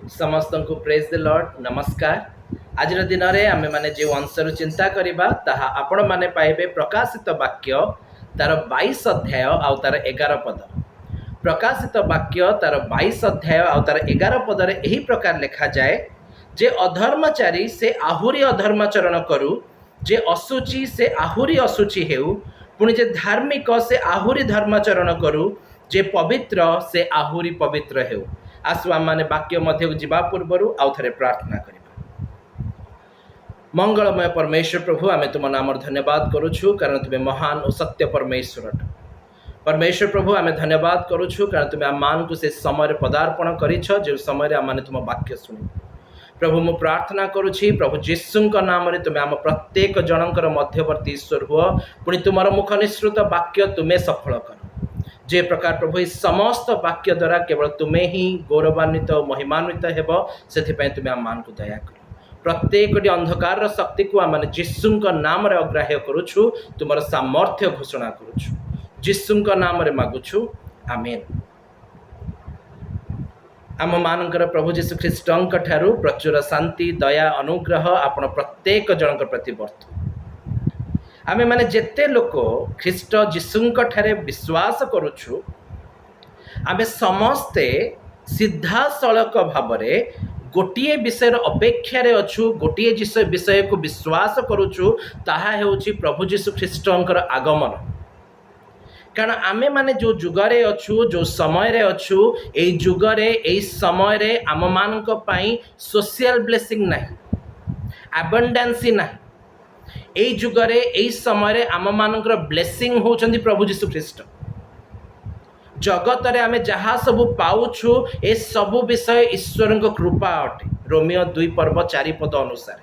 समस्त को praise the Lord नमस्कार। आज दिन में आम मैंने जो अंशर चिंता करवा ताहा आपण माने पाइबे प्रकाशित वाक्य तार 22 अध्याय आउ तार 11 पद। प्रकाशित वाक्य तार 22 अध्याय आउ तार 11 पद रे एही प्रकार लिखा जाए जे अधर्मचारी से आहुरी अधर्माचरण करू, जे असुचि से आहुरी असुचि हेउ, पुणी जे धार्मिक से आहुरी धर्माचरण करू, जे पवित्र से आहुरी पवित्र हेउ। आसु आम माने वाक्य मध्य जीवा पूर्व आउ थे प्रार्थना करबा। मंगलमय परमेश्वर प्रभु, आमे तुम नाम धन्यवाद करुछु कारण तुम्हें महान और सत्य परमेश्वर। परमेश्वर प्रभु, आमे धन्यवाद करुछु कारण तुम्हें आम मान को से समय पदार्पण करिछ, जो समय आम माने तुम वाक्य सुनि। प्रभु मु प्रार्थना करुछि प्रभु जीशुंक नाम रे तुम्हें आम प्रत्येक जनकर मध्यवर्ती ईश्वर हुआ, पुणी तुमर मुख निश्रुत वाक्य तुम्हें सफल कर। जे प्रकार प्रभु इस समस्त वाक्य द्वारा केवल तुम्हें ही गौरवान्वित और महिमान्वित हेब, से तुम्हें आम मान को दया कर। प्रत्येक अंधकार शक्ति को आम जीशुंक नाम रे अग्राह्य करुछु, तुमर सामर्थ्य घोषणा करुछु, जीशुंक नाम रे मागुछु, आमेन। आम मानकर प्रभु जीशु ख्रीष्टंक ठारू प्रचुर शांति दया अनुग्रह आपण प्रत्येक जनक प्रति वर्तु। आमे माने जेते लोक ख्रीष्ट जीशुंक ठारे विश्वास करुछु, आमे समस्ते सीधा सड़क भाव गोटे विषय अपेक्षा अच्छु, गोटे विषय को विश्वास करुछु, ताहा हेउछि प्रभु जीशु ख्रीष्टंकर आगमन। कारण आमे माने जो जुगरे अच्छु, जो समय अच्छु, ए जुगरे ए समय आम मानक पई सोशल ब्लेसिंग नाही, अबंडेंसी नाही। ए जुगरे ए समय आम मानकर ब्लेसिंग होचंदी प्रभु जीशु ख्रीष्ट। जगत रे आमे जहाँ सबु पाउछु, ए सबु विषय ईश्वर कृपा अटे। रोमियो 2 पर्व 4 पद अनुसार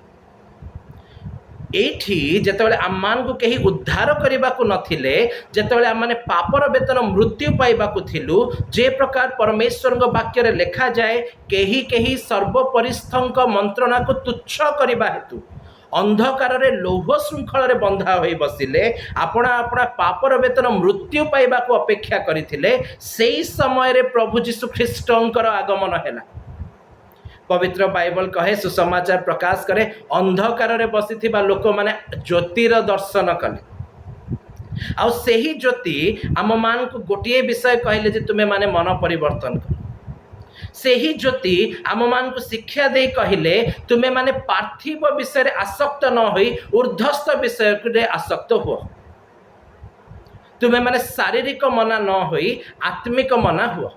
एठी जेतेबेले आमान को कहीं उद्धार करने को नथिले, जेतेबेले आम माने पापर वेतन मृत्यु पाइबाकू थिलु, जे प्रकार परमेश्वर वाक्य रे लिखा जाए केही केही सर्वपरिस्थंक मंत्रणा को तुच्छ करबा हेतु अंधकार रे लौह श्रृंखल रे बंधा होई बसिले, आपणा आपणा पापर वेतन मृत्यु पाइबाकू अपेक्षा करिथिले। सेई समय रे प्रभु जीशु ख्रीष्टंकर आगमन हैला। पवित्र बाइबल कहे सुसमाचार प्रकाश करे अंधकार रे बसिथिबा लोक माने ज्योतिर दर्शन कले। आ सेही ज्योति आम मान को गोटे विषय कहले जे तुमे माने मन परिवर्तन कर। सेही ज्योति आम मान को शिक्षा दे कहले तुमे माने पार्थिव विषय रे आसक्त न होई ऊर्ध्वस्त विषय रे आसक्त हो। तुमे माने शारीरिक मना न होई आत्मिक मना हुआ।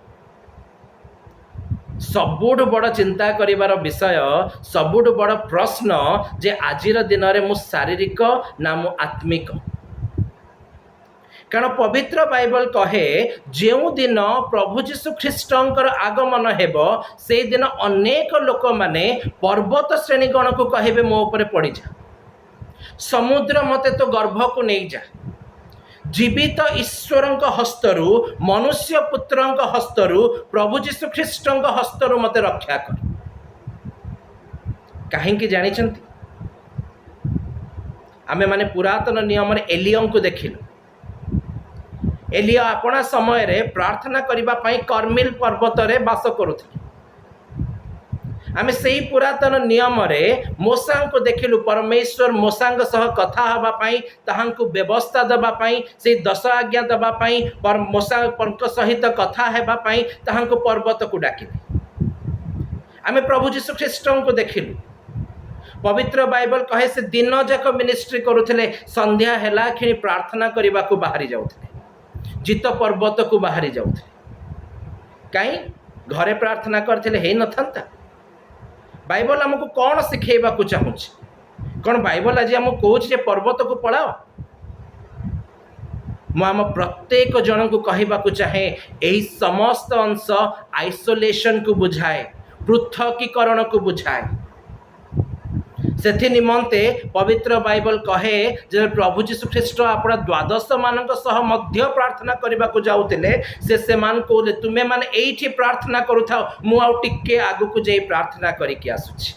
सबुठ बड़ चिंता करिवार विषय, सबुठ बड़ प्रश्न जे आजिर दिन में मु शारीरिक ना मु आत्मिक। कारण पवित्र बाइबल कहे जो दिन प्रभु जीशु ख्रीष्टंकर आगमन हेब, से दिन अनेक लोक माने पर्वत श्रेणीगण को कहे मो ऊपर पड़ जा, समुद्र मते तो गर्भ को नहीं जा, जीवित ईश्वर हस्तरु मनुष्य पुत्र हस्तरु प्रभु जीशु ख्रीष्ट हस्तरु मते रक्षा कर। कहीं जानी आमे माने पुरातन नियम एलियम को देखिलु। एलिया अपना समय रे प्रार्थना करिबा पई कर्मिल पर्वत रे वास करुथिले। आमे सेही पुरातन नियम रे मोसा को देखिलु। परमेश्वर मोसा सह कथा हवा पाई, ताहांकु व्यवस्था दबा पाई, से 10 आज्ञा दबा पाई, पर मोसा पंक सहित कथा हेबा पाई ताहांकु पर्वत को डाकिले। आमे प्रभु जीशु ख्रीष्ट को देखिलु। पवित्र बाइबल कहे से दिन जाक मिनिस्ट्री करुथिले, संध्या हेला खिणी प्रार्थना करबा को बाहरी जाउथिले, जित पर्वत को बाहरी जाउथिले। काई घरे प्रार्थना करथिले हे नथंता। बाइबल हमको कौन शिखेबा को चाहूँच? कौन बाइबल आज हमको कहूँ जे पर्वत को पढ़ाओ? मु आम प्रत्येक जन को कहबा को चाहे यही समस्त अंश आइसोलेशन को बुझाए, पृथकीकरण को बुझाए। से निमंते पवित्र बाइबल कहे जे प्रभु जीशु ख्रीष्ट अपना 12 मानक सह मध्य प्रार्थना करबा को जाउतिले, से मान कहले तुमे माने एठी प्रार्थना करूथाओ, मु आउ टिके आगु को जाई प्रार्थना करिके आसुछि।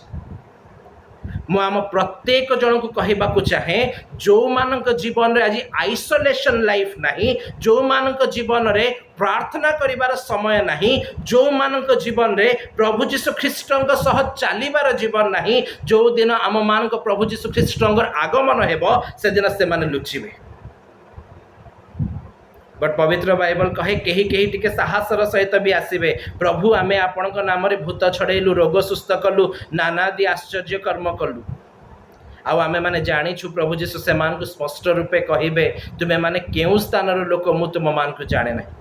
ମୁଁ ଆମ ପ୍ରତ୍ୟେକ ଜଣଙ୍କୁ କହିବାକୁ ଚାହେଁ, ଯେଉଁମାନଙ୍କ ଜୀବନରେ ଆଜି ଆଇସୋଲେସନ୍ ଲାଇଫ୍ ନାହିଁ, ଯେଉଁମାନଙ୍କ ଜୀବନରେ ପ୍ରାର୍ଥନା କରିବାର ସମୟ ନାହିଁ, ଯେଉଁମାନଙ୍କ ଜୀବନରେ ପ୍ରଭୁ ଯୀଶୁ ଖ୍ରୀଷ୍ଟଙ୍କ ସହ ଚାଲିବାର ଜୀବନ ନାହିଁ, ଯେଉଁଦିନ ଆମମାନଙ୍କ ପ୍ରଭୁ ଯୀଶୁ ଖ୍ରୀଷ୍ଟଙ୍କର ଆଗମନ ହେବ ସେଦିନ ସେମାନେ ଲୁଚିବେ। ବଟ୍ ପବିତ୍ର ବାଇବଲ କହେ କେହି କେହି ଟିକେ ସାହସର ସହିତ ବି ଆସିବେ, ପ୍ରଭୁ ଆମେ ଆପଣଙ୍କ ନାମରେ ଭୂତ ଛଡ଼େଇଲୁ, ରୋଗ ସୁସ୍ଥ କଲୁ, ନାନାଦି ଆଶ୍ଚର୍ଯ୍ୟ କର୍ମ କଲୁ। ଆଉ ଆମେମାନେ ଜାଣିଛୁ ପ୍ରଭୁ ଯୀଶୁ ସେମାନଙ୍କୁ ସ୍ପଷ୍ଟ ରୂପେ କହିବେ, ତୁମେମାନେ କେଉଁ ସ୍ଥାନର ଲୋକ ମୁଁ ତୁମମାନଙ୍କୁ ଜାଣେ ନାହିଁ।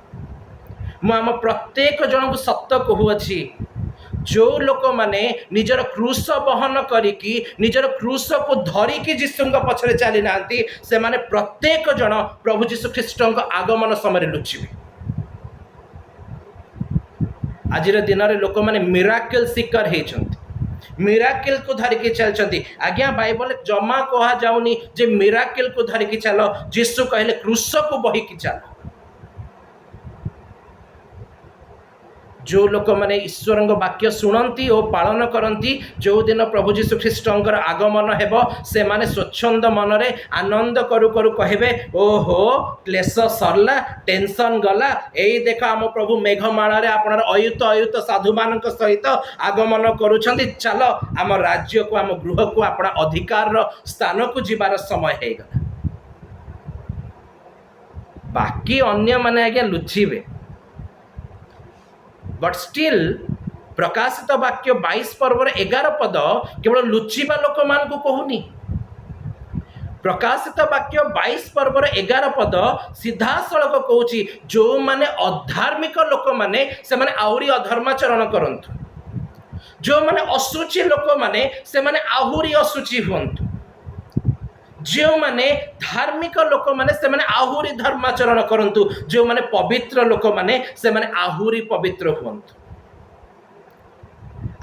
ମୁଁ ଆମ ପ୍ରତ୍ୟେକ ଜଣଙ୍କୁ ସତ କହୁଅଛି, ଯେଉଁ ଲୋକମାନେ ନିଜର କ୍ରୁଶ ବହନ କରିକି ନିଜର କ୍ରୁଶକୁ ଧରିକି ଯୀଶୁଙ୍କ ପଛରେ ଚାଲି ନାହାନ୍ତି, ସେମାନେ ପ୍ରତ୍ୟେକ ଜଣ ପ୍ରଭୁ ଯୀଶୁ ଖ୍ରୀଷ୍ଟଙ୍କ ଆଗମନ ସମୟରେ ଲୁଚିବେ। ଆଜିର ଦିନରେ ଲୋକମାନେ ମିରାକଲ ସିକର ହେଇଛନ୍ତି, ମିରାକଲକୁ ଧରିକି ଚାଲିଛନ୍ତି। ଆଜ୍ଞା ବାଇବଲରେ ଜମା କୁହାଯାଉନି ଯେ ମିରାକଲକୁ ଧରିକି ଚାଲ, ଯୀଶୁ କହିଲେ କ୍ରୁଶକୁ ବହିକି ଚାଲ। ଯେଉଁ ଲୋକମାନେ ଈଶ୍ୱରଙ୍କ ବାକ୍ୟ ଶୁଣନ୍ତି ଓ ପାଳନ କରନ୍ତି, ଯେଉଁଦିନ ପ୍ରଭୁ ଯୀଶୁ ଖ୍ରୀଷ୍ଟଙ୍କର ଆଗମନ ହେବ ସେମାନେ ସ୍ୱଚ୍ଛନ୍ଦ ମନରେ ଆନନ୍ଦ କରୁ କରୁ କହିବେ, ଓହୋ କ୍ଲେଶ ସରିଲା, ଟେନସନ୍ ଗଲା, ଏଇ ଦେଖ ଆମ ପ୍ରଭୁ ମେଘମାଳାରେ ଆପଣର ଅୟୁତ ଅୟୁତ ସାଧୁମାନଙ୍କ ସହିତ ଆଗମନ କରୁଛନ୍ତି, ଚାଲ ଆମ ରାଜ୍ୟକୁ ଆମ ଗୃହକୁ ଆପଣ ଅଧିକାରର ସ୍ଥାନକୁ ଯିବାର ସମୟ ହେଇଗଲା। ବାକି ଅନ୍ୟମାନେ ଆଜ୍ଞା ଲୁଚିବେ। ବଟ୍ ଷ୍ଟିଲ୍ ପ୍ରକାଶିତ ବାକ୍ୟ 22 ପର୍ବର 11 ପଦ କେବଳ ଲୁଚିବା ଲୋକମାନଙ୍କୁ କହୁନି। ପ୍ରକାଶିତ ବାକ୍ୟ 22 ପର୍ବର 11 ପଦ ସିଧାସଳଖ କହୁଛି, ଯେଉଁମାନେ ଅଧାର୍ମିକ ଲୋକମାନେ ସେମାନେ ଆହୁରି ଅଧର୍ମାଚରଣ କରନ୍ତୁ, ଯେଉଁମାନେ ଅଶୁଚି ଲୋକମାନେ ସେମାନେ ଆହୁରି ଅଶୁଚି ହୁଅନ୍ତୁ, ଯେଉଁମାନେ ଧାର୍ମିକ ଲୋକମାନେ ସେମାନେ ଆହୁରି ଧର୍ମାଚରଣ କରନ୍ତୁ, ଯେଉଁମାନେ ପବିତ୍ର ଲୋକମାନେ ସେମାନେ ଆହୁରି ପବିତ୍ର ହୁଅନ୍ତୁ।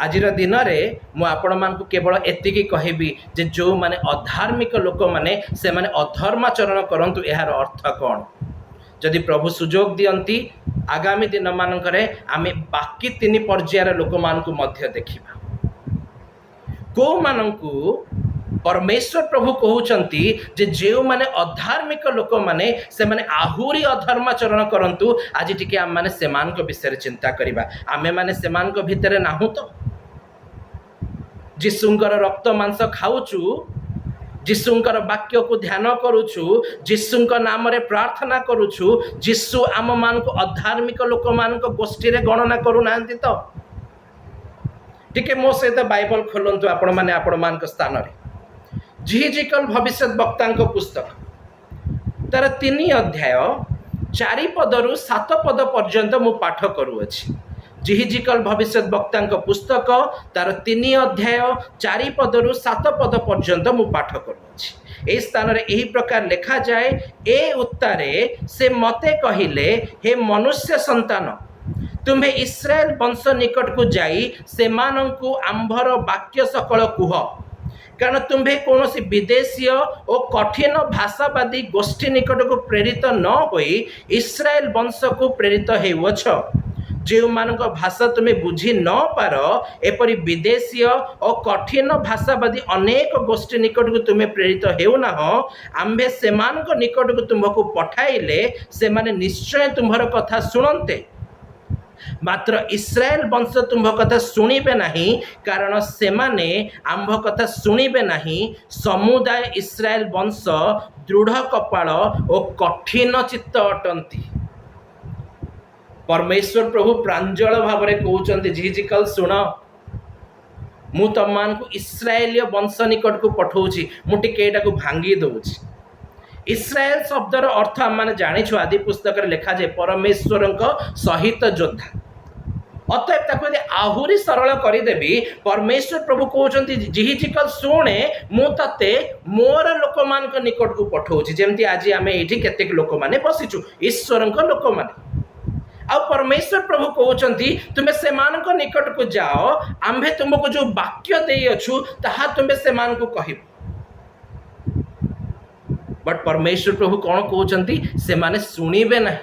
ଆଜିର ଦିନରେ ମୁଁ ଆପଣମାନଙ୍କୁ କେବଳ ଏତିକି କହିବି ଯେ ଯେଉଁମାନେ ଅଧାର୍ମିକ ଲୋକମାନେ ସେମାନେ ଅଧର୍ମାଚରଣ କରନ୍ତୁ। ଏହାର ଅର୍ଥ କ'ଣ? ଯଦି ପ୍ରଭୁ ସୁଯୋଗ ଦିଅନ୍ତି ଆଗାମୀ ଦିନମାନଙ୍କରେ ଆମେ ବାକି 3 ପର୍ଯ୍ୟାୟର ଲୋକମାନଙ୍କୁ ମଧ୍ୟ ଦେଖିବା। କେଉଁମାନଙ୍କୁ ପରମେଶ୍ୱର ପ୍ରଭୁ କହୁଛନ୍ତି ଯେ ଯେଉଁମାନେ ଅଧାର୍ମିକ ଲୋକମାନେ ସେମାନେ ଆହୁରି ଅଧର୍ମାଚରଣ କରନ୍ତୁ। ଆଜି ଟିକେ ଆମମାନେ ସେମାନଙ୍କ ବିଷୟରେ ଚିନ୍ତା କରିବା। ଆମେମାନେ ସେମାନଙ୍କ ଭିତରେ ନାହୁଁ ତ? ଯୀଶୁଙ୍କର ରକ୍ତ ମାଂସ ଖାଉଛୁ, ଯୀଶୁଙ୍କର ବାକ୍ୟକୁ ଧ୍ୟାନ କରୁଛୁ, ଯୀଶୁଙ୍କ ନାମରେ ପ୍ରାର୍ଥନା କରୁଛୁ, ଯୀଶୁ ଆମମାନଙ୍କୁ ଅଧାର୍ମିକ ଲୋକମାନଙ୍କ ଗୋଷ୍ଠୀରେ ଗଣନା କରୁନାହାନ୍ତି ତ? ଟିକେ ମୋ ସହିତ ବାଇବଲ ଖୋଲନ୍ତୁ ଆପଣମାନେ ଆପଣମାନଙ୍କ ସ୍ଥାନରେ। ଜିହିଜିକଲ ଭବିଷ୍ୟତ ବକ୍ତାଙ୍କ ପୁସ୍ତକ ତାର 3 ଅଧ୍ୟାୟ 4 ପଦରୁ 7 ପଦ ପର୍ଯ୍ୟନ୍ତ ମୁଁ ପାଠ କରୁଅଛି। ଜିହିଜିକଲ ଭବିଷ୍ୟତ ବକ୍ତାଙ୍କ ପୁସ୍ତକ ତାର 3 ଅଧ୍ୟାୟ 4 ପଦରୁ 7 ପଦ ପର୍ଯ୍ୟନ୍ତ ମୁଁ ପାଠ କରୁଅଛି। ଏହି ସ୍ଥାନରେ ଏହି ପ୍ରକାର ଲେଖାଯାଏ, ଏ ଉତ୍ତାରେ ସେ ମୋତେ କହିଲେ, ହେ ମନୁଷ୍ୟ ସନ୍ତାନ, ତୁମ୍ଭେ ଇସ୍ରାଏଲ ବଂଶ ନିକଟକୁ ଯାଇ ସେମାନଙ୍କୁ ଆମ୍ଭର ବାକ୍ୟ ସକଳ କୁହ, କାରଣ ତୁମ୍ଭେ କୌଣସି ବିଦେଶୀୟ ଓ କଠିନ ଭାଷାବାଦୀ ଗୋଷ୍ଠୀ ନିକଟକୁ ପ୍ରେରିତ ନ ହୋଇ ଇସ୍ରାଏଲ ବଂଶକୁ ପ୍ରେରିତ ହେଉଅଛ, ଯେଉଁମାନଙ୍କ ଭାଷା ତୁମେ ବୁଝି ନ ପାର। ଏପରି ବିଦେଶୀୟ ଓ କଠିନ ଭାଷାବାଦୀ ଅନେକ ଗୋଷ୍ଠୀ ନିକଟକୁ ତୁମେ ପ୍ରେରିତ ହେଉନାହଁ। ଆମ୍ଭେ ସେମାନଙ୍କ ନିକଟକୁ ତୁମ୍ଭକୁ ପଠାଇଲେ ସେମାନେ ନିଶ୍ଚୟ ତୁମ୍ଭର କଥା ଶୁଣନ୍ତେ, ମାତ୍ର ଇସ୍ରାଏଲ ବଂଶ ତୁମ୍ଭ କଥା ଶୁଣିବେ ନାହିଁ, କାରଣ ସେମାନେ ଆମ୍ଭ କଥା ଶୁଣିବେ ନାହିଁ। ସମୁଦାୟ ଇସ୍ରାଏଲ ବଂଶ ଦୃଢ଼ କପାଳ ଓ କଠିନ ଚିତ୍ତ ଅଟନ୍ତି। ପରମେଶ୍ୱର ପ୍ରଭୁ ପ୍ରାଞ୍ଜଳ ଭାବରେ କହୁଛନ୍ତି, ଜିହିଜିକଲ ଶୁଣ, ମୁଁ ତମମାନଙ୍କୁ ଇସ୍ରାଏଲୀୟ ବଂଶ ନିକଟକୁ ପଠାଉଛି। ମୁଁ ଟିକେ ଏଇଟାକୁ ଭାଙ୍ଗି ଦେଉଛି। ଇସ୍ରାଏଲ ଶବ୍ଦର ଅର୍ଥ ଆମେ ଜାଣିଛୁ, ଆଦି ପୁସ୍ତକରେ ଲେଖାଯାଏ ପରମେଶ୍ୱରଙ୍କ ସହିତ ଯୋଦ୍ଧା। ଅତଏବ ତାକୁ ଯଦି ଆହୁରି ସରଳ କରିଦେବି, ପରମେଶ୍ୱର ପ୍ରଭୁ କହୁଛନ୍ତି, ଜିହିଜିକଲ ଶୁଣେ, ମୁଁ ତତେ ମୋର ଲୋକମାନଙ୍କ ନିକଟକୁ ପଠାଉଛି। ଯେମିତି ଆଜି ଆମେ ଏଇଠି କେତେକ ଲୋକମାନେ ବସିଛୁ, ଈଶ୍ୱରଙ୍କ ଲୋକମାନେ। ଆଉ ପରମେଶ୍ୱର ପ୍ରଭୁ କହୁଛନ୍ତି, ତୁମେ ସେମାନଙ୍କ ନିକଟକୁ ଯାଅ, ଆମ୍ଭେ ତୁମକୁ ଯେଉଁ ବାକ୍ୟ ଦେଇଅଛୁ ତାହା ତୁମେ ସେମାନଙ୍କୁ କହିବ। ବଟ୍ ପରମେଶ୍ୱର ପ୍ରଭୁ କ'ଣ କହୁଛନ୍ତି? ସେମାନେ ଶୁଣିବେ ନାହିଁ।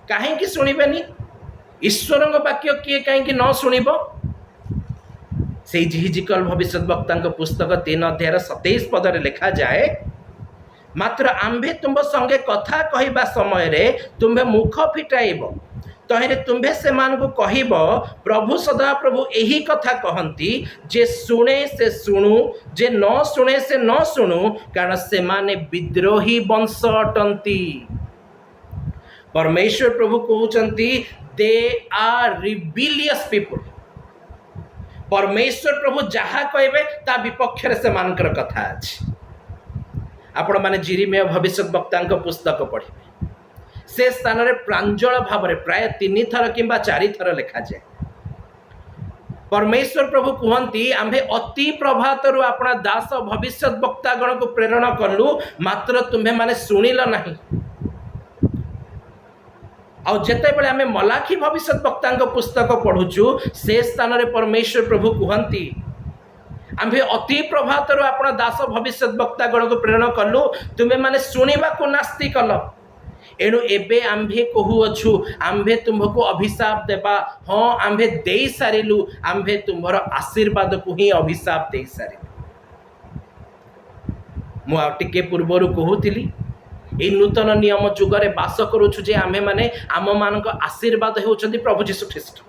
କାହିଁକି ଶୁଣିବେନି? ଈଶ୍ୱରଙ୍କ ବାକ୍ୟ କିଏ କାହିଁକି ନ ଶୁଣିବ? से जिहिजिकल भविष्यवक्ता पुस्तक 3 अध्याय 27 पदरे लिखा जाए, मात्र आम्भे तुम संगे कथा कहवा समय रे तुम्हें मुख फिटाइब, तहिरे तुम्हें से मानकु कहिब प्रभु सदा प्रभु यही कथा कहती, जे शुणे से शुणु, जे न शुणे से न शुणु, कारण से माने विद्रोही वंश अटंती। परमेश्वर प्रभु कहते दे आर रिबिलियस पीपल। परमेश्वर प्रभु जहाँ कहबे ता विपक्ष से मानकर कथा अछि। आपण माने जिरिमिया भविष्यवक्ता पुस्तक पढ़िबे, से स्थान रे प्रांजल भाव रे प्राय 3 थर किंबा 4 थर लिखा जाए। परमेश्वर प्रभु कहती आम्भे अति प्रभातरु अपना दास भविष्यवक्ता गण को प्रेरण कलु, मात्र तुम्हें माने शुणिल नहीं। और जिते बड़े आम मलाखी भविष्यवक्ता पुस्तक पढ़ुचु, से स्थान रे परमेश्वर प्रभु कहती आम्भे अति प्रभातरु अपना दास भविष्यवक्ता गण को प्रेरण कलु, तुम्हें माने शुणिबा को नास्ती कल। एणु एबे आम्भे कहूअछु आम्भे तुमको अभिशाप देबा। हाँ, आम्भे दे सारिलु, आम्भे तुम्हार आशीर्वाद को ही अभिशाप दे सारिलु। मु आ टिके पूर्वरु कहूतिली ए नूतन नियम जुगरे बास करूछु जे आम्भे माने आम मानक आशीर्वाद हेउछन्ति प्रभु जीशु ख्रीष्ट।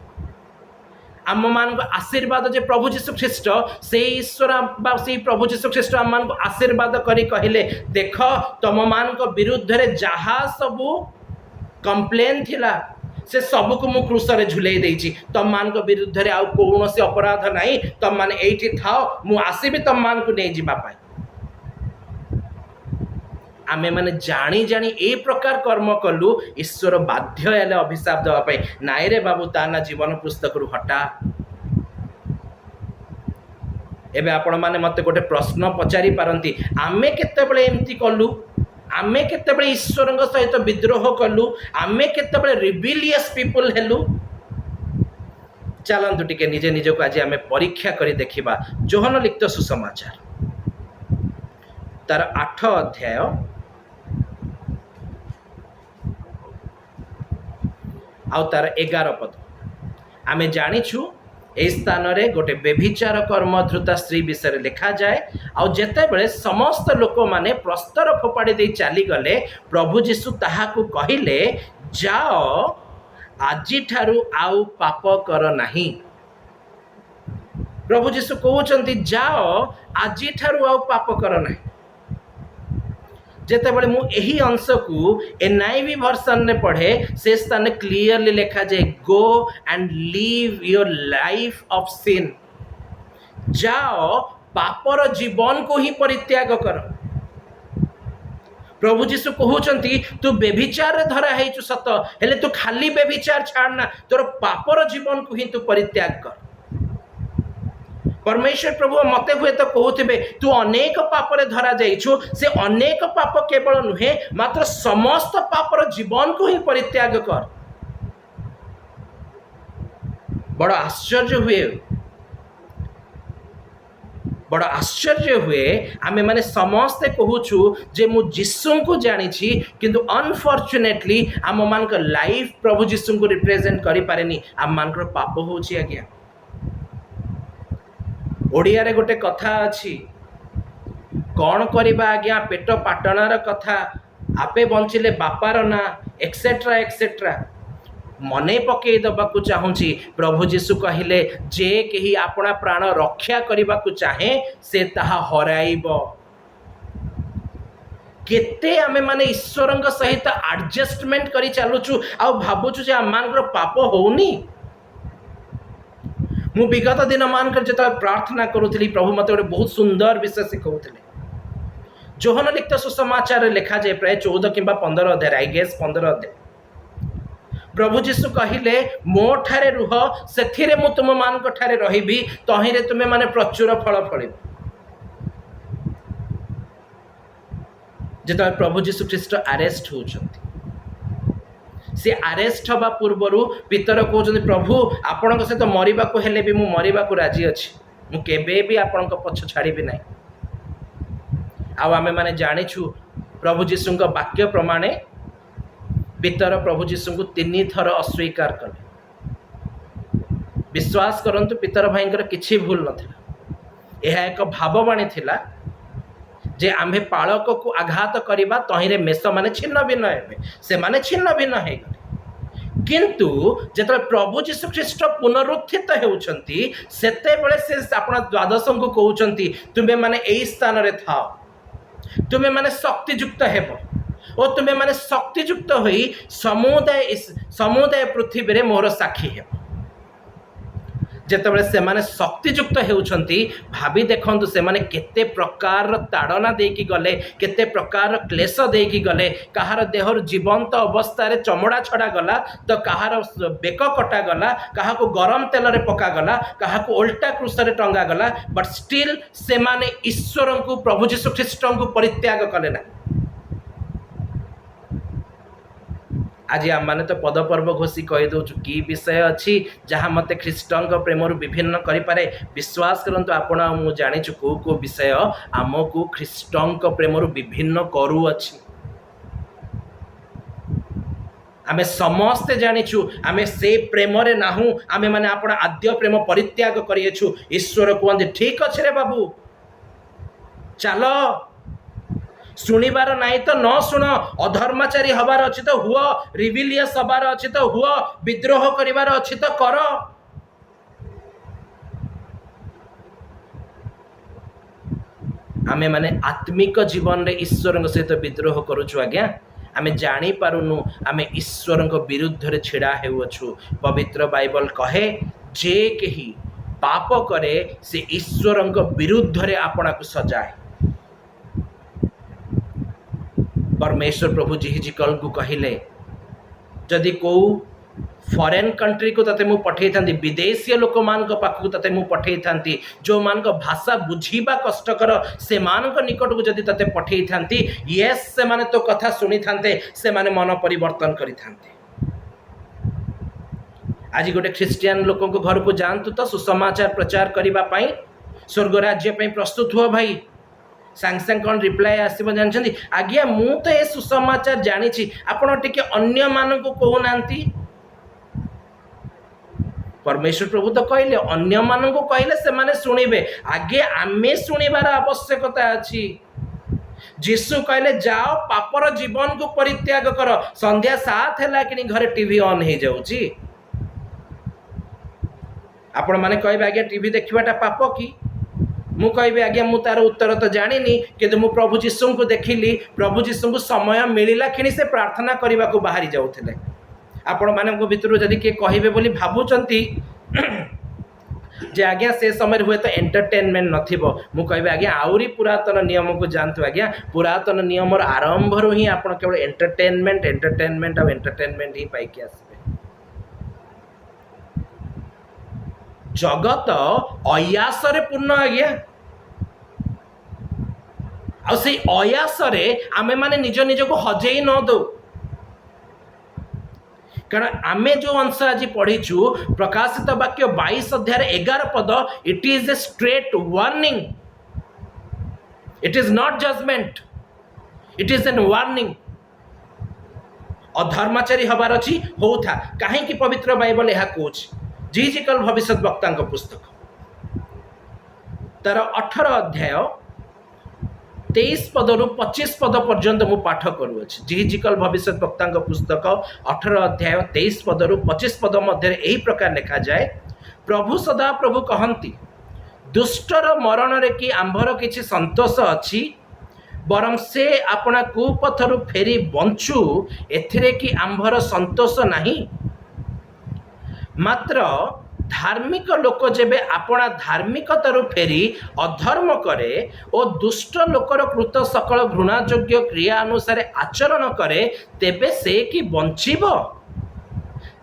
आम मानक आशीर्वाद जे प्रभु जीशु ख्रीष्ट, से ईश्वर बा से प्रभु जीशु ख्रीष्ट आम मानक आशीर्वाद करी कहिले, देख तम मानक विरुद्ध रे जहा सबु कंप्लेन थिला से सबु को मु क्रूस रे झुलेई देइछि। तम मानक विरुद्ध रे आ कोनोसी अपराध नाही, तम माने एठी थाओ, मु आसीबि तम मान को नै जिबा पाई। आमे माने जानी जानी ए प्रकार कर्म कलु, ईश्वर बाध्य हेले अभिशाप देवा पाई। नाई रे बाबू, ता ना जीवन पुस्तक रु हटा। एबे आपण माने मते गोटे प्रश्न पचारि पारंती, आमे केतेबेले एमती कलु, आमे केतेबेले ईश्वरଙ୍କ सहित विद्रोह कलु, आमे केतेबेले रिबिलियस पीपल हेलु। चलंतु टिके निजे निज को आज आमे परीक्षा करी देखिबा। जोहन लिखित सुसमाचार तार 8 अध्याय आउ तार 11 पद। आमे जानिछु ए स्थान रे गोटे व्यभिचार कर्म धृता स्त्री विषय लिखा जाए। आउ जेते बेले समस्त लोक माने प्रस्तर फोपाड़ी दे चली गले, प्रभु जीशु ताहाकू कहिले, जाओ आजी ठारू आउ पाप कर नाही। प्रभु जीशु कहउचंती जाओ आजी ठारू आउ पाप कर नाही। जेते बड़े मु एही अंश को एनआईवी वर्जन ने पढ़े, से स्थान क्लियरली लिखा जाए, go and live your life of sin. जाओ पापर जीवन को ही परित्याग कर। प्रभु जीशु कहउचंती तू बेभिचार रे धरा हेचु सत, हेले तू खाली बेभिचार छाड़ना, तोर पापर जीवन को ही तू परित्याग कर। परमेश्वर प्रभु मते हुए तो कहते तू अनेक पापरे धरा जाइछु, से अनेक पाप केवल नुहे, मात्र समस्त पापर जीवन को ही परित्याग कर। बड़ आश्चर्य हुए, बड़ आश्चर्य हुए। आमे माने समस्ते कहूछु जे मु जीसु को जानिछि, किंतु अनफॉर्चुनेटली आम मानक लाइफ प्रभु जीसु को रिप्रेजेंट करि पारेनी। आम मानकर पाप होछि। आज्ञा ओडिया रे गोटे कथा अछि, कौन करिबा आज्ञा पेट पाटणार कथा, आपे बंचिले बापार ना, एक्सेट्रा एक्सेट्रा। मने पकई दबाकू चाहूँगी, प्रभु जीशु कहिले जे केही अपना प्राण रक्षा करबाकू चाहे से ताहा हराइब। केते आमे माने ईश्वरଙ୍କ सहित एडजस्टमेंट करी चालुछु आ भाबुछु जे आमानकर पाप होउनी। मु विगत दिन मानकर जत प्रार्थना करूथली, प्रभु मते गोटे बहुत सुंदर विषय शिखौथिले। जोहन लिखित सुसमाचार लिखा जाए प्राय 14 किंबा 15 अध्याय, आई गेस 15 अध्याय। प्रभु जीशु कहिले मो ठारे रुह, सेथिरे मु तुम मानक ठारे रहिबी, तहिरे तुमे माने प्रचुर फल फलिब। जेत प्रभु जीशु ख्रीष्ट अरेस्ट होउछंती, से अरेस्ट हवा पूर्वरु पितर कहउछंती प्रभु आपनक सहित मरिबाकू हेले भी मु मरिबाकू राजी अछि, मु केबे भी आपनक पछ छाड़ीबी नाही। आ आमे माने जानिछु प्रभु जीशुଙ୍କ वाक्य प्रमाणे पितर प्रभु जीशु को 3 थर अस्वीकार कले। विश्वास करंतु पितर भाईंकर किछि भूल नथिला। यह एक भाववाणी थिला जे आम्भे पालक को आघात करवा तहिरे मेष माने छिन्न भिन्न हेबे, से माने छिन्न भिन्न हे गले। किंतु जेतले प्रभु यीशु ख्रीष्ट पुनरुत्थित हेउछंती सेते बेले से आपण द्वादश को कहउछंती तुमे माने एई स्थान रे थाओ, तुमे माने शक्तियुक्त हेबो और तुमे माने शक्तियुक्त होई समुदाय पृथ्वी रे मोर साक्षी हेबो। जेतेबेले से माने शक्तियुक्त हेउछंती भाभी देखंतु से माने केते प्रकार ताड़ना देकी गले, केते प्रकार क्लेश देकी गले। कहार देहर जीवंत अवस्था रे चमड़ा छड़ा गला तो कहार बेक कटा गला, कहा को गरम तेल रे पका गला, कहा को उल्टा क्रूस रे टंगा गला, बट स्टिल से माने ईश्वर को प्रभु यीशु ख्रीष्ट को परित्याग कले ना। आज आम मैंने तो पदपर्व घोषी कही दौचु कि विषय अच्छी जहाँ मत ख्रीष्ट प्रेमर विभिन्न करें। विश्वास करंतु आपण मु जानिछु को विषय आमको ख्रीष्ट प्रेमर विभिन्न करूअछि। आमे समस्ते जानिछु आमे से प्रेम रे नाहु, आमे माने आपण आद्य प्रेम परित्याग करिएछु। ईश्वर कहते ठीक अच्छे रे बाबू चलो, शुणिबार नहीं तो न शुण, अधर्माचारी हबार अच्छी तो हुआ, रिविलियस हबार अच्छी तो हुआ, विद्रोह करिवार अच्छी तो कर। आमे माने आत्मिक जीवन रे ईश्वर सहित विद्रोह करुछु आज्ञा। आमे जानी पारुनु आमे ईश्वर विरुद्ध रे छिड़ा हेउछु। पवित्र बाइबल कहे जे केही पाप करे से ईश्वर विरुद्ध रे आपना को सजाए। परमेश्वर प्रभु जिहिजिकल को कहले जदि को फॉरेन कंट्री को तते मु पठे थांती, विदेशी लोक मान को पाख को तते मु पठे थांती, जो मान को भाषा बुझीबा कष्टकर से मान को निकट को जदि तते पठे थांती, यस से माने तो कथा सुनी थांते, से माने मन परिवर्तन करि थांते। आज गोटे ख्रिस्टियन लोक को घर को जानतु तो सुसमाचार प्रचार करिबा पई, स्वर्ग राज्य पई प्रस्तुत हुआ भाई। सांग सांग कौन रिप्लाई आसब जानते आज्ञा मु तो ये सुसमाचार जानी, आपण टिके अन्य मान को कहूनांती। परमेश्वर प्रभु तो कहले अन्य मान को कहले से माने सुनिबे, आगे आमे सुनिबार आवश्यकता अछि। जीसु कहले जाओ पापर जीवन को परित्याग कर। संध्या 7 हैला कि घरे टीवी ऑन हो जाउची, आपण माने कहबे आज्ञा टीवी देखिबाटा पाप कि? मु कहबे आज्ञा मु तार उत्तर तो जानिनी, किंतु मु प्रभु जीशु को देखिली, प्रभु जीशु को समय मिलिला कि से प्रार्थना करने को बाहरी जाउथिले। आपण मानक भितर जदि के कहबे बोली भाबुचंती जे आज्ञा से समय हुए तो एंटरटेनमेंट नथिबो, मु कहबे आज्ञा आउरी पुरातन नियम को जानतु। आज्ञा पुरातन नियम आरंभ रु ही आपण केवल एंटरटेनमेंट और एंटरटेनमेंट ही पाई के आसबे। जगत अयास रे पूर्ण आज्ञा, आ से अयास रे आमे माने निज निज को हजेई न दो। कारण आमे जो अंश आज पढ़ीचु प्रकाशित वाक्य 22 अध्याय 11 पद, it is a straight warning, it is not judgement, it is an warning. अधर्माचारी हबार अच्छी हो था कहीं पवित्र बाइबल यह कौच जिहिजिकल भविष्य वक्ता पुस्तक तार 18 अध्याय 23 पद रु 25 पद पर्यंत मु पाठ करुअछि। जिहिजिकल भविष्य वक्ता पुस्तक 18 अध्याय 23 पद रु 25 पद मध्य यही प्रकार लिखा जाए, प्रभु सदा प्रभु कहंती दुष्टर मरण रे कि आंभर किछि संतोष अछि, बरम से अपना कुपथरु फेरी बंचु एथिरे कि आंभर संतोष नहीं। मात्र धार्मिक लोक जेबे अपना धार्मिकतारु फेरी अधर्म करे और दुष्ट लोकर कृत सकल घृणायोग्य क्रिया अनुसार आचरण करे, तेबे से कि बंचिबो?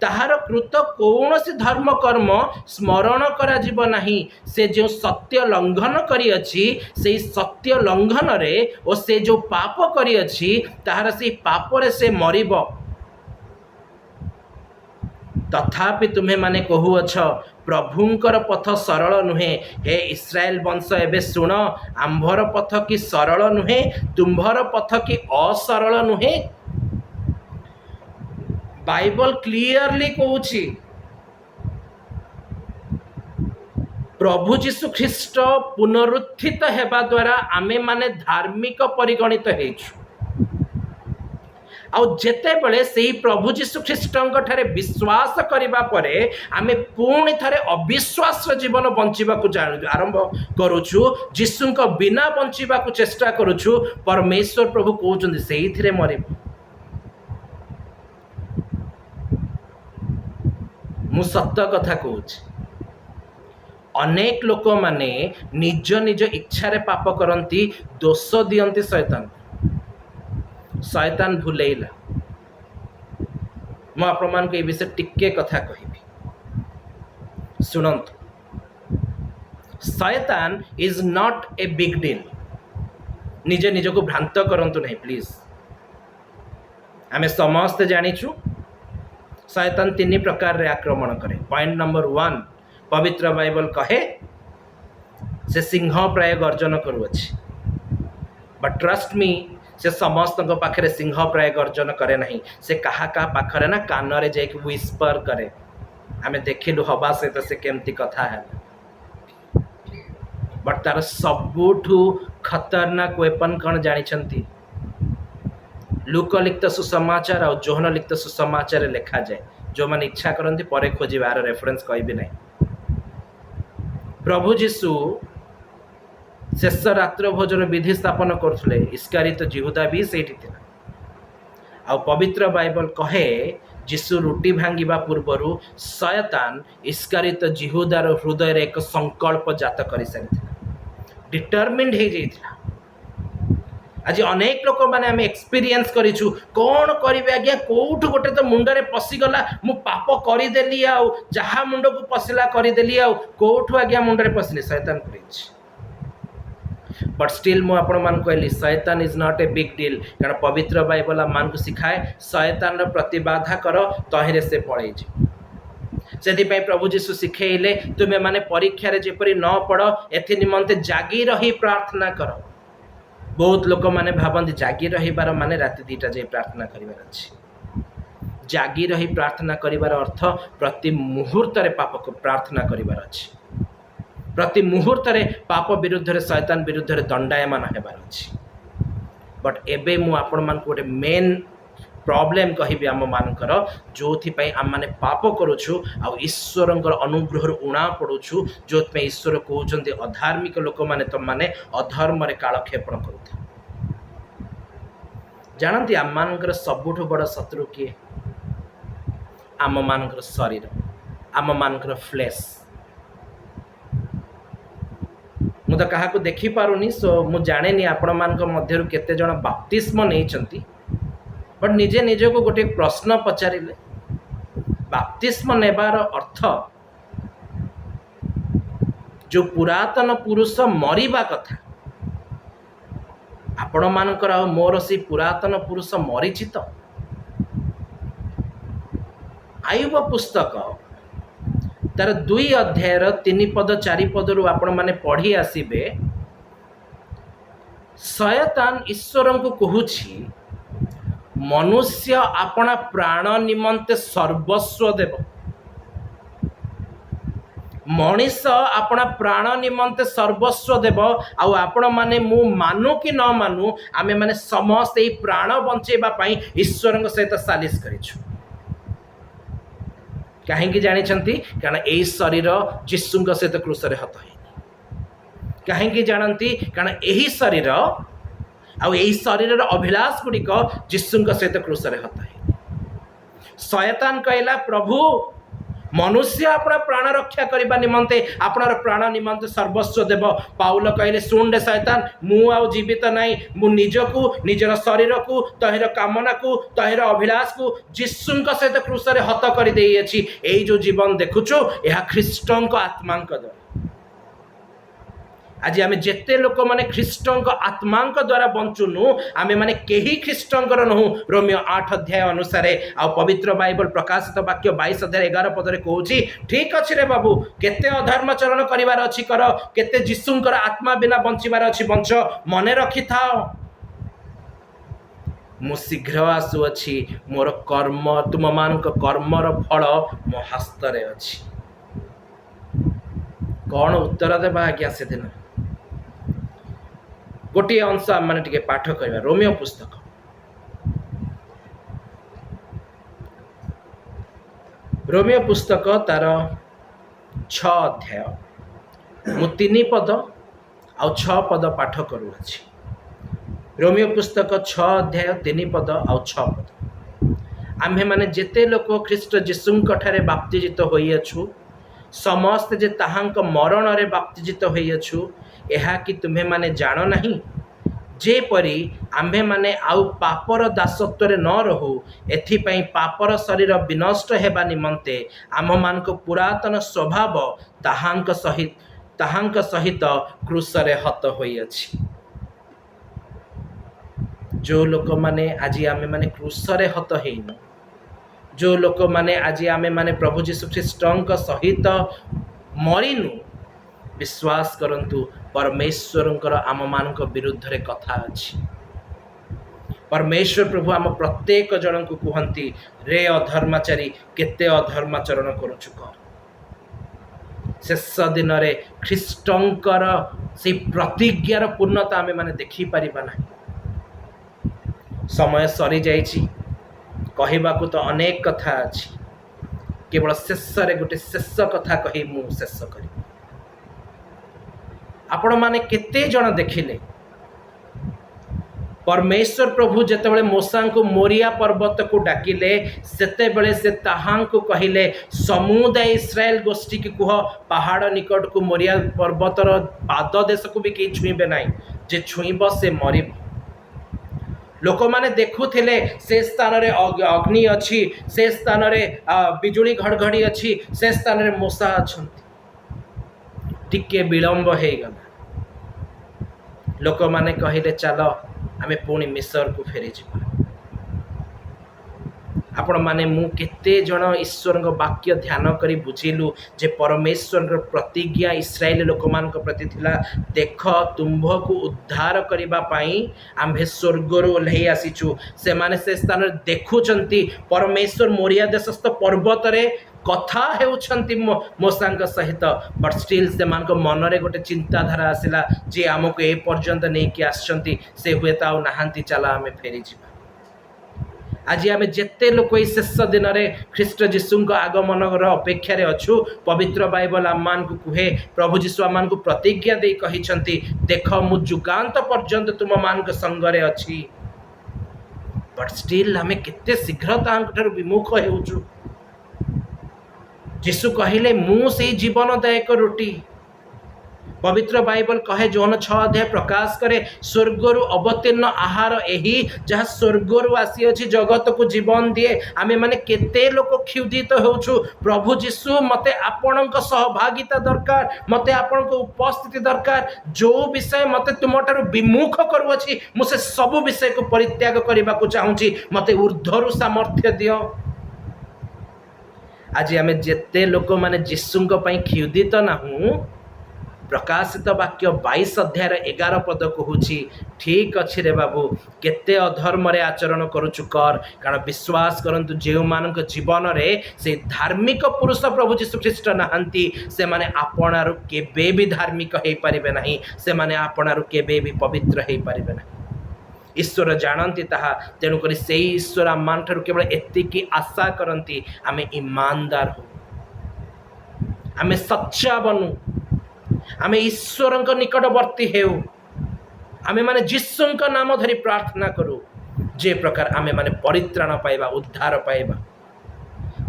ताहार कृत कौनसी धर्म कर्म स्मरण करा जीव नहीं। से जो सत्य लंघन करी अछि से सत्य लंघन रे और से जो पाप करी अछि ताहार से पाप रे से मरिबो। तथापि तुम्हें माने कहूअछ प्रभुंकर पथ सरल नुहे। हे इस्राएल वंश एबे सुन, आंभर पथ कि सरल नुहे, तुम्भर पथ कि असरल नुहे। बाइबल क्लियरली कहूछि प्रभु जीशु ख्रीस्ट पुनरुत्थित हेबा द्वारा आमे माने धार्मिक परिगणित हेछु आउ जेते बेले सेही प्रभु जीशु ख्रीष्टଙ୍କ ठारे विश्वास करिबा परे आमे पुणी थरे अविश्वास जीवन बंचिबा को आरंभ करूछु जीशुଙ୍କ बिना बंचिबा को चेष्टा करूछु परमेश्वर प्रभु कहउछन्ति सेही थिरे मरिबो मु सत्य कथा कहूछि अनेक लोक माने निज निज इच्छा रे पाप करंती दोष दियंती शैतान भूलेला मु आपण मान को ए विषय टिके कथा कहिबी सुनंतु शैतान is not a big deal निजे निज को भ्रांत करंतु नहीं प्लीज आमे समस्त जानिछु शैतान तीन प्रकार रे आक्रमण करे पॉइंट नंबर 1 पवित्र बाइबल कहे से सिंह प्राय गर्जन करुअछि बट ट्रस्ट मी से समस्त पाखरे सिंह प्राय गर्जन करे नहीं से कहा कहा पाखरे ना कान रे जाके व्हिस्पर करे आमे देखिलु हवा से तो से केमती कथा है बट तार सबुठु खतरनाक वेपन कौन जानी लूक लिखित सुसमाचार और जोहन लिखित सुसमाचार लिखा जाए जो मैंने इच्छा करती पर खोज यार रेफरेंस कहि नहीं प्रभु जीशु शेष रात्र भोजन विधि स्थापन करथुले इस्कारित जिहुदा भी सेठी थिला आ पवित्र बाइबल कहे जीशु रुटी भांगिबा पूर्वरु शयतान इस्कारित जिहुदार हृदय रे एक संकल्प जात करि सारिथिला डिटरमिन्ड हे जाइथिला आज अनेक लोक मैंने आम एक्सपीरियंस करिछु कौन करिवे आज्ञा कोठु गोटे तो मुंडरे पशिगला मु पाप करदेली आउ जहा मुंड को पशिला करदेली आउ कोठु आज्ञा मुंडरे पशिले शैतान करिछ बट स्टिल मु आपण मान कहली शैतान is not a big deal कारण पवित्र बाइबल मान को सिखाए शैतान रो प्रतिबाधा कर तहिरे से पळै जे सेति पई प्रभु जीशु सिखेइले तुमे माने परीक्षा रे जेपरि न पड़ एथि निमंते जागी रही प्रार्थना कर बहुत लोक माने भाबंती जागी रहिबार माने राति 2टा जाय प्रार्थना करिवार अछि जागी रही प्रार्थना करिवार अर्थ प्रति मुहूर्त रे पाप को प्रार्थना करिवार अछि प्रति मुहूर्त रे पाप विरुद्ध रे शैतान विरुद्ध रे दंडायमान हेबार अछि बट एबे मु आपण मान को गोटे मेन प्रॉब्लम कहिबी आम मानकर जोथि पई आम माने पाप करूछु आ ईश्वरंकर अनुग्रह उणा पडुछु जोथ पे ईश्वर कहउचंती अधार्मिक लोक माने तम माने अधर्म रे कालक्षेपण करूथा जानंती आम मानकर सबुठु बड़ शत्रु किए आम मानकर शरीर आम मानकर फ्लेश मु तो कहा देखी पारुनी सो मु जाने नि आपण मान मध्य केते जण बाप्तिस्म नहीं बट निजे निज को गोटे प्रश्न पचारिले बाप्तिस्म नेबार अर्थ जो पुरातन पुरुष मरिबा कथा आपण मानकर आ मोर सी पुरातन पुरुष मरीची तो आयुब पुस्तक तार 2 अध्याय 3 पद 4 पद रु आपण माने पढ़ी आसीबे शयतान ईश्वर को कहूछि मनुष्य अपना प्राण निमंते सर्वस्व देव मनीष अपना प्राण निमंते सर्वस्व देव आपण माने मु मानु कि न मानु आमे माने समस्त ए प्राण बंचेबा पई ईश्वर सहित सालिश करिछु कहीं जानी कारण यही शरीर जीशु सहित क्रूस रे हत कहीं जानती कारण यही शरीर आई शरीर अभिलाष गुड़िक जीशु सहित क्रूस रे हत शयतान कहला प्रभु मनुष्य अपना प्राण रक्षा करने निमंते अपनार प्राण निमंते सर्वस्व देव पाउल कहले सुन रे शैतान मु आउ जीवित नहीं मु निजकू निजर शरीर को तहिर कामना को तहिर अभिलाष को जीशु सहित क्रूस रे हत कर देइछि एई जो जीवन देखुछु यह ख्रीष्टन को आत्मा द्वारा आज आम जेते लोक माने ख्रीष्टन आत्मा द्वारा बंचुनु आमे माने केही ख्रीष्टंकर नहु रोमियो 8 अध्याय अनुसार आ पवित्र बाइबल प्रकाशित वाक्य 22 अध्याय 11 पदरे कहूछि ठीक अछि रे बाबू केते अधर्म चरण करिवार अछि कर केते जीशुंकर आत्मा बिना बंचिबार अछि बंच मने रखि थाओ मु शीघ्र आसु अछि मोर कर्म तुम मानक कर्मर फल मो हस्त रे अछि कौन उत्तर देवा आज्ञा से दिन गोटे अंश आम मैंने टिके पाठ करवा रोमियो पुस्तक रोमियो पुस्तक तार 6 अध्याय मु 3 पद आ 6 पद पाठ करुँच रोमियो पुस्तक 6 अध्याय 3 पद आ 6 पद आम्भे माने जेते लोक ख्रीष्ट जीशुंक ठारे बाप्तिजित होइअछु समस्त जे ताहांक मरण रे बाप्तिजित होइअछु एहा कि तुम्हे माने जानो नहीं जेपरी आम्भे माने आउ पापर दासत्व रे न रहू एथिपाई पापर शरीर विनष्ट हेबा निमंते आम मानक पुरातन स्वभाव ताहांक सहित क्रूस रे हत होइअछि। जो लोक माने आज आमे माने क्रूस रे हत हेइनु जो लोक माने आज आमे माने प्रभु जीशु ख्रीष्टंक सहित मरिनु विश्वास करंतु परमेश्वरंकर आम मानक विरुद्ध रे कथा अछि। परमेश्वर प्रभु आम प्रत्येक जन को कहती रे अधर्माचारी केते अधर्माचरण करुछु कर शेष दिन रे ख्रीष्टंकर से प्रतिज्ञार पूर्णता आमे माने देखि परिबा नाही। समय सरी जाइछि कहबाकू तो अनेक कथा अछि केवल शेष रे गोटे शेष कथा कहि मु शेष करी आपण माने केते जन देखिले परमेश्वर प्रभु जेतेबेले मूसा को मोरिया पर्वत को डाकिले सेतेबेले से ताहां को कहिले समुदाय इस्राएल गोष्ठी की कुह पहाड़ निकट को मोरिया पर्वतर पाद देश को भी कहीं छुईबे नहीं जे छुईब से मरिब। लोक माने देखुथिले से स्थान रे अग्नि अछि से स्थान रे बिजुली घड़घड़ी अछि से स्थान रे मूसा अछंती टिके विलंब हे गला लोक माने कहिले चलो आमे पुणी मिसर को फेरी जिबा। आपण माने मु केते जन ईश्वर वाक्य ध्यान करी बुझिलु जे परमेश्वर प्रतिज्ञा इस्राएल लोक मान प्रति थिला देख तुम्भ को उद्धार करबा पाई आम्भे स्वर्गर ओल्है आसीचु से माने से स्थान देखुचंती परमेश्वर मोरिया देशस्थ पर्वत रे कथा हेउछंती मूसा सहित बट स्टिल से मान मन रे गोटे चिंताधारा आसिला जे आमको ए पर्यंत नहीं कि आछंती से हुए ता नाहांती चला आमे फेरी जिबा। आज आम जेते लोक शेष दिन में ख्रीष्ट जीशु आगमन अपेक्षा अच्छु पवित्र बाइबल आम मान को कहे प्रभु जीशु आम को प्रतिज्ञा दे कही देख मु जुगांत पर्यंत तुम मान संगरे अच्छी बट स्टिल आम केते शीघ्र तार विमुख हो। जीशु कहले मु से जीवनदायक रोटी पवित्र बाइबल कहे जोन 6 अध्याय प्रकाश करे स्वर्गरु अवतीर्ण आहार एही जहाँ स्वर्गरु आसी अछि जगत को जीवन दिए आमे माने केते लोक क्षुधित होछु प्रभु जीशु मते आपणक सहभागिता दरकार मते आपणक उपस्थिति दरकार जो विषय मते तुमठारु विमुख करू अछि मु से सब विषय को परित्याग करबा को चाहूची मते ऊर्ध्वरु सामर्थ्य दियो। आज आमे जेते लोक माने जीशुंक पई क्षुधित नाहु प्रकाशित वाक्य 22 अध्याय 11 पद कहूची ठीक अच्छी रे बाबू केते अधर्म रे आचरण करुचु कर कारण विश्वास करंतु जे मानक जीवन रे से धार्मिक पुरुष प्रभु जीशु ख्रीष्ट नाहंती से माने आपणारु केबे भी धार्मिक हेई परिबे नाही से माने आपणारु केबे भी पवित्र हेई परिबे नाही। ईश्वर जानती ताहा तेणु करी से ईश्वर आम मान ठारू केवल एतिकी आशा करंती आमे ईमानदार हो आमे सच्चा बनू आमे ईश्वर निकटवर्ती हेउ आमे माने जीशुंक नाम धरी प्रार्थना करू जे प्रकार आमे माने परित्राण पाइबा उद्धार पाइबा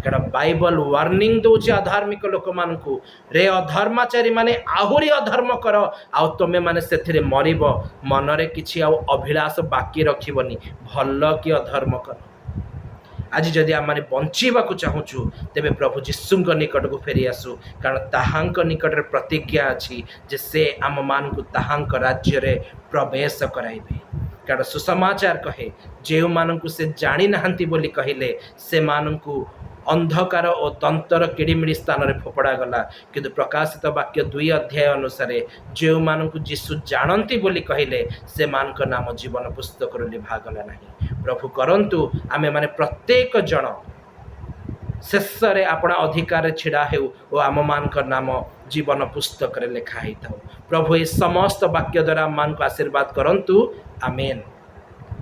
कारण बाइबल वार्निंग दौचे अधार्मिक लोक मानकू रे अधर्माचारी माने आहुरी अधर्म कर आउ तमे माने सेथिरे मरिब मनरे किछि आउ अभिलाष बाकी रखिबनी भल कि अधर्म कर। आज जदि आम मैंने बंचीबा चाहूँ तेबे प्रभु जीशुंक निकट को फेरी आसु कारण ताहांक निकट रे प्रतिज्ञा अछि जे से आम मान को ताहांक राज्य रे प्रवेश कराइबे कारण सुसमाचार कहे जे मानकु से जानी नाहंती बोली कहिले से मानकु अंधकार और तंतर किड़िमिड़ी स्थान रे फोपड़ा गला किंतु प्रकाशित वाक्य 2 अध्याय अनुसार जो मानकु जीशु जानती बोली कहिले से मानक नाम जीवन पुस्तक लिभागला नहीं। प्रभु करंतु आमे माने प्रत्येक जन ଶେଷରେ ଆପଣ ଅଧିକାରରେ ଛିଡ଼ା ହେଉ ଓ ଆମମାନଙ୍କ ନାମ ଜୀବନ ପୁସ୍ତକରେ ଲେଖା ହେଇଥାଉ। ପ୍ରଭୁ ଏ ସମସ୍ତ ବାକ୍ୟ ଦ୍ୱାରା ଆମମାନଙ୍କୁ ଆଶୀର୍ବାଦ କରନ୍ତୁ। ଆମେନ୍।